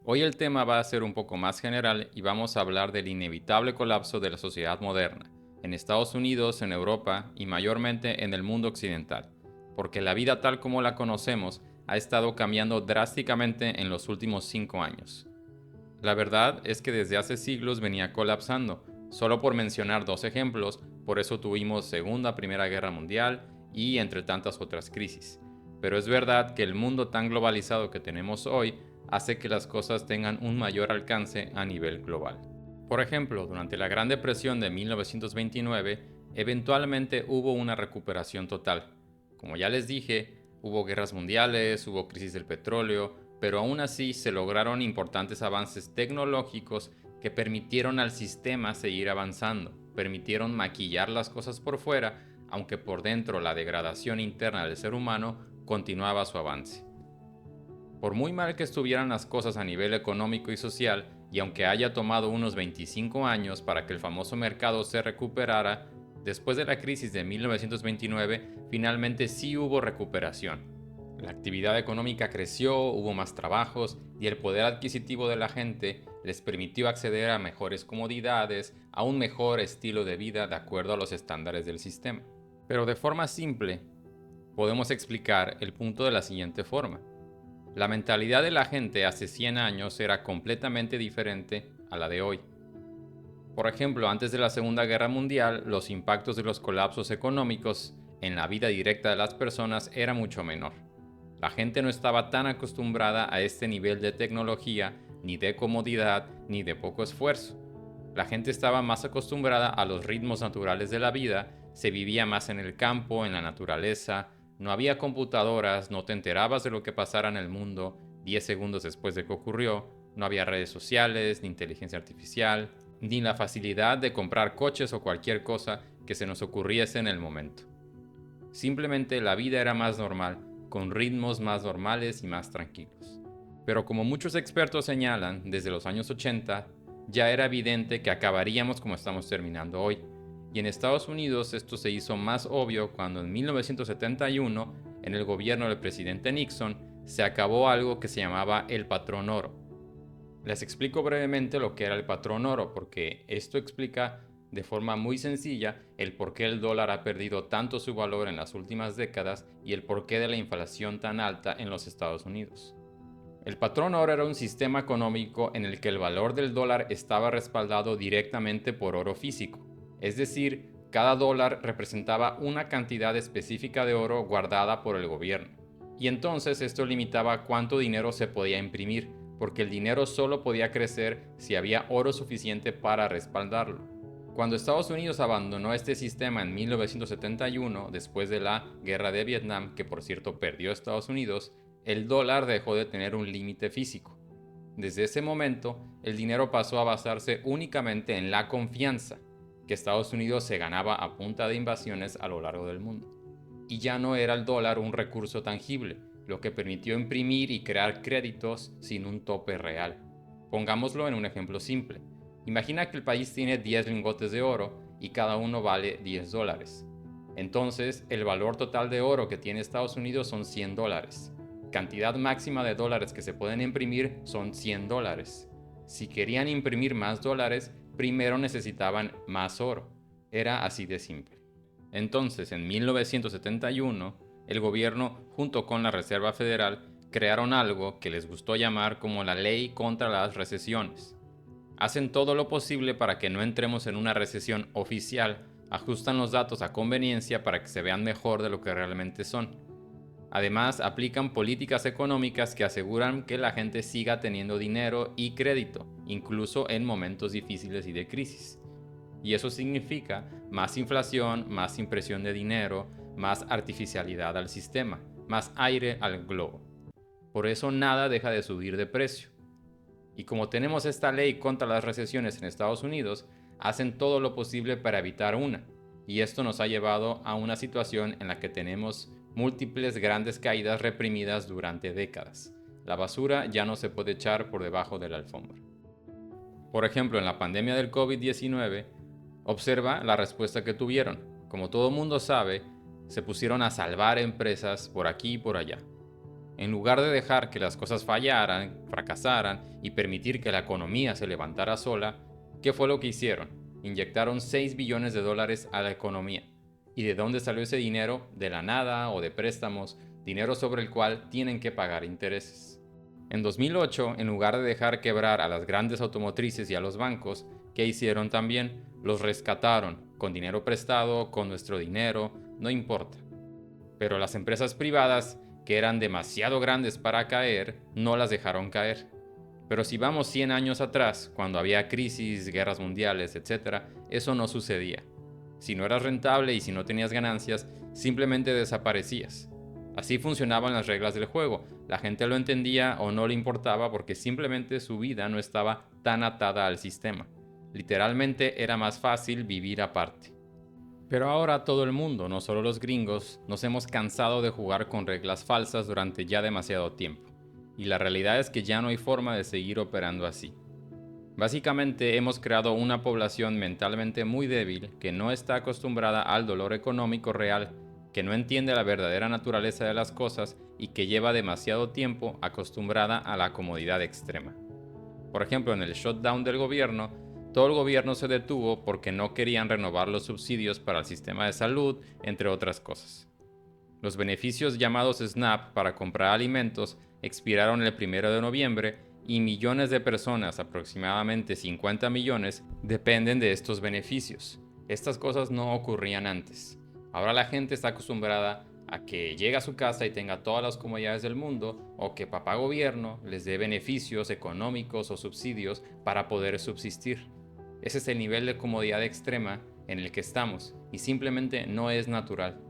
Hoy el tema va a ser un poco más general y vamos a hablar del inevitable colapso de la sociedad moderna, en Estados Unidos, en Europa y mayormente en el mundo occidental, porque la vida tal como la conocemos ha estado cambiando drásticamente en los últimos 5 años. La verdad es que desde hace siglos venía colapsando, solo por mencionar dos ejemplos, por eso tuvimos Segunda, Primera Guerra Mundial y entre tantas otras crisis. Pero es verdad que el mundo tan globalizado que tenemos hoy hace que las cosas tengan un mayor alcance a nivel global. Por ejemplo, durante la Gran Depresión de 1929, eventualmente hubo una recuperación total. Como ya les dije, hubo guerras mundiales, hubo crisis del petróleo, pero aún así se lograron importantes avances tecnológicos que permitieron al sistema seguir avanzando, permitieron maquillar las cosas por fuera, aunque por dentro la degradación interna del ser humano continuaba su avance. Por muy mal que estuvieran las cosas a nivel económico y social, y aunque haya tomado unos 25 años para que el famoso mercado se recuperara, después de la crisis de 1929 finalmente sí hubo recuperación. La actividad económica creció, hubo más trabajos y el poder adquisitivo de la gente les permitió acceder a mejores comodidades, a un mejor estilo de vida de acuerdo a los estándares del sistema. Pero de forma simple, podemos explicar el punto de la siguiente forma. La mentalidad de la gente hace 100 años era completamente diferente a la de hoy. Por ejemplo, antes de la Segunda Guerra Mundial, los impactos de los colapsos económicos en la vida directa de las personas era mucho menor. La gente no estaba tan acostumbrada a este nivel de tecnología, ni de comodidad, ni de poco esfuerzo. La gente estaba más acostumbrada a los ritmos naturales de la vida, se vivía más en el campo, en la naturaleza, no había computadoras, no te enterabas de lo que pasara en el mundo 10 segundos después de que ocurrió, no había redes sociales, ni inteligencia artificial, ni la facilidad de comprar coches o cualquier cosa que se nos ocurriese en el momento. Simplemente la vida era más normal, con ritmos más normales y más tranquilos. Pero como muchos expertos señalan, desde los años 80 ya era evidente que acabaríamos como estamos terminando hoy. Y en Estados Unidos esto se hizo más obvio cuando en 1971, en el gobierno del presidente Nixon, se acabó algo que se llamaba el patrón oro. Les explico brevemente lo que era el patrón oro, porque esto explica de forma muy sencilla el por qué el dólar ha perdido tanto su valor en las últimas décadas y el porqué de la inflación tan alta en los Estados Unidos. El patrón oro era un sistema económico en el que el valor del dólar estaba respaldado directamente por oro físico, es decir, cada dólar representaba una cantidad específica de oro guardada por el gobierno. Y entonces esto limitaba cuánto dinero se podía imprimir, porque el dinero solo podía crecer si había oro suficiente para respaldarlo. Cuando Estados Unidos abandonó este sistema en 1971, después de la guerra de Vietnam, que por cierto perdió Estados Unidos, el dólar dejó de tener un límite físico. Desde ese momento, el dinero pasó a basarse únicamente en la confianza que Estados Unidos se ganaba a punta de invasiones a lo largo del mundo. Y ya no era el dólar un recurso tangible, lo que permitió imprimir y crear créditos sin un tope real. Pongámoslo en un ejemplo simple. Imagina que el país tiene 10 lingotes de oro y cada uno vale $10. Entonces, el valor total de oro que tiene Estados Unidos son $100. Cantidad máxima de dólares que se pueden imprimir son $100. Si querían imprimir más dólares, primero necesitaban más oro. Era así de simple. Entonces, en 1971, el gobierno, junto con la Reserva Federal, crearon algo que les gustó llamar como la Ley contra las Recesiones. Hacen todo lo posible para que no entremos en una recesión oficial, ajustan los datos a conveniencia para que se vean mejor de lo que realmente son. Además, aplican políticas económicas que aseguran que la gente siga teniendo dinero y crédito, incluso en momentos difíciles y de crisis. Y eso significa más inflación, más impresión de dinero, más artificialidad al sistema, más aire al globo. Por eso nada deja de subir de precio. Y como tenemos esta ley contra las recesiones en Estados Unidos, hacen todo lo posible para evitar una. Y esto nos ha llevado a una situación en la que tenemos múltiples grandes caídas reprimidas durante décadas. La basura ya no se puede echar por debajo de la alfombra. Por ejemplo, en la pandemia del COVID-19, observa la respuesta que tuvieron. Como todo mundo sabe, se pusieron a salvar empresas por aquí y por allá. En lugar de dejar que las cosas fallaran, fracasaran y permitir que la economía se levantara sola, ¿qué fue lo que hicieron? Inyectaron 6 billones de dólares a la economía. ¿Y de dónde salió ese dinero? De la nada o de préstamos, dinero sobre el cual tienen que pagar intereses. En 2008, en lugar de dejar quebrar a las grandes automotrices y a los bancos, ¿qué hicieron también? Los rescataron, con dinero prestado, con nuestro dinero, no importa. Pero las empresas privadas, que eran demasiado grandes para caer, no las dejaron caer. Pero si vamos 100 años atrás, cuando había crisis, guerras mundiales, etc., eso no sucedía. Si no eras rentable y si no tenías ganancias, simplemente desaparecías. Así funcionaban las reglas del juego. La gente lo entendía o no le importaba porque simplemente su vida no estaba tan atada al sistema. Literalmente era más fácil vivir aparte. Pero ahora todo el mundo, no solo los gringos, nos hemos cansado de jugar con reglas falsas durante ya demasiado tiempo. Y la realidad es que ya no hay forma de seguir operando así. Básicamente hemos creado una población mentalmente muy débil que no está acostumbrada al dolor económico real, que no entiende la verdadera naturaleza de las cosas y que lleva demasiado tiempo acostumbrada a la comodidad extrema. Por ejemplo, en el shutdown del gobierno, todo el gobierno se detuvo porque no querían renovar los subsidios para el sistema de salud, entre otras cosas. Los beneficios llamados SNAP para comprar alimentos expiraron el 1 de noviembre y millones de personas, aproximadamente 50 millones, dependen de estos beneficios. Estas cosas no ocurrían antes. Ahora la gente está acostumbrada a que llegue a su casa y tenga todas las comodidades del mundo, o que papá gobierno les dé beneficios económicos o subsidios para poder subsistir. Ese es el nivel de comodidad extrema en el que estamos y simplemente no es natural.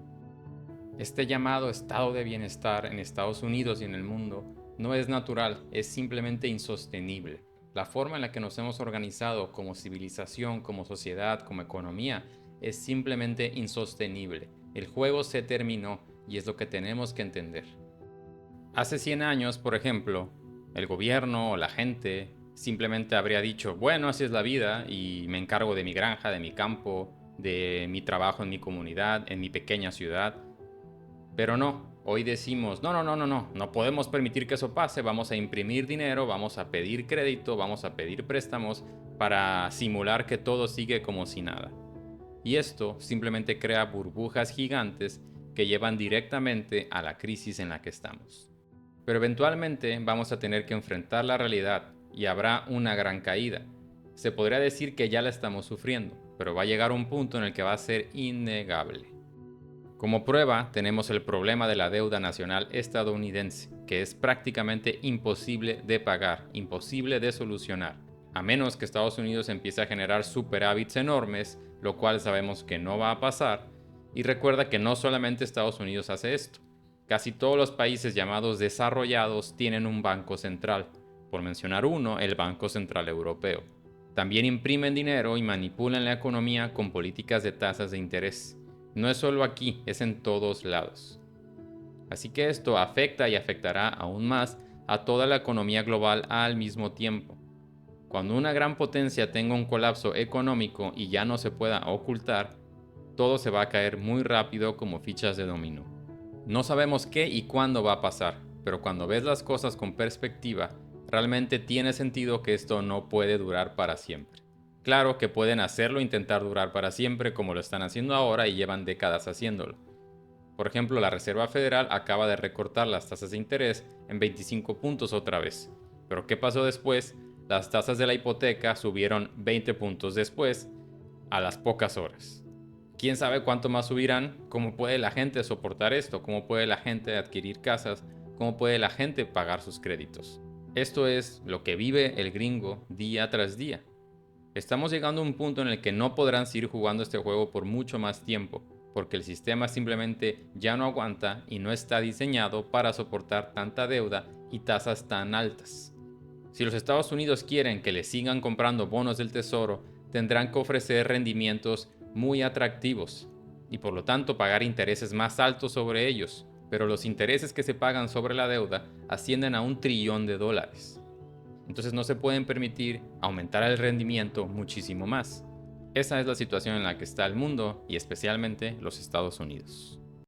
Este llamado estado de bienestar en Estados Unidos y en el mundo no es natural, es simplemente insostenible. La forma en la que nos hemos organizado como civilización, como sociedad, como economía, es simplemente insostenible. El juego se terminó y es lo que tenemos que entender. Hace 100 años, por ejemplo, el gobierno o la gente simplemente habría dicho, bueno, así es la vida y me encargo de mi granja, de mi campo, de mi trabajo en mi comunidad, en mi pequeña ciudad. Pero no, hoy decimos, no podemos permitir que eso pase, vamos a imprimir dinero, vamos a pedir crédito, vamos a pedir préstamos para simular que todo sigue como si nada. Y esto simplemente crea burbujas gigantes que llevan directamente a la crisis en la que estamos. Pero eventualmente vamos a tener que enfrentar la realidad y habrá una gran caída. Se podría decir que ya la estamos sufriendo, pero va a llegar un punto en el que va a ser innegable. Como prueba, tenemos el problema de la deuda nacional estadounidense, que es prácticamente imposible de pagar, imposible de solucionar, a menos que Estados Unidos empiece a generar superávits enormes, lo cual sabemos que no va a pasar. Y recuerda que no solamente Estados Unidos hace esto. Casi todos los países llamados desarrollados tienen un banco central, por mencionar uno, el Banco Central Europeo. También imprimen dinero y manipulan la economía con políticas de tasas de interés. No es solo aquí, es en todos lados. Así que esto afecta y afectará aún más a toda la economía global al mismo tiempo. Cuando una gran potencia tenga un colapso económico y ya no se pueda ocultar, todo se va a caer muy rápido como fichas de dominó. No sabemos qué y cuándo va a pasar, pero cuando ves las cosas con perspectiva, realmente tiene sentido que esto no puede durar para siempre. Claro que pueden hacerlo e intentar durar para siempre como lo están haciendo ahora y llevan décadas haciéndolo. Por ejemplo, la Reserva Federal acaba de recortar las tasas de interés en 25 puntos otra vez. Pero ¿qué pasó después? Las tasas de la hipoteca subieron 20 puntos después, a las pocas horas. ¿Quién sabe cuánto más subirán? ¿Cómo puede la gente soportar esto? ¿Cómo puede la gente adquirir casas? ¿Cómo puede la gente pagar sus créditos? Esto es lo que vive el gringo día tras día. Estamos llegando a un punto en el que no podrán seguir jugando este juego por mucho más tiempo, porque el sistema simplemente ya no aguanta y no está diseñado para soportar tanta deuda y tasas tan altas. Si los Estados Unidos quieren que les sigan comprando bonos del tesoro, tendrán que ofrecer rendimientos muy atractivos y por lo tanto pagar intereses más altos sobre ellos, pero los intereses que se pagan sobre la deuda ascienden a $1 trillón. Entonces no se pueden permitir aumentar el rendimiento muchísimo más. Esa es la situación en la que está el mundo y especialmente los Estados Unidos.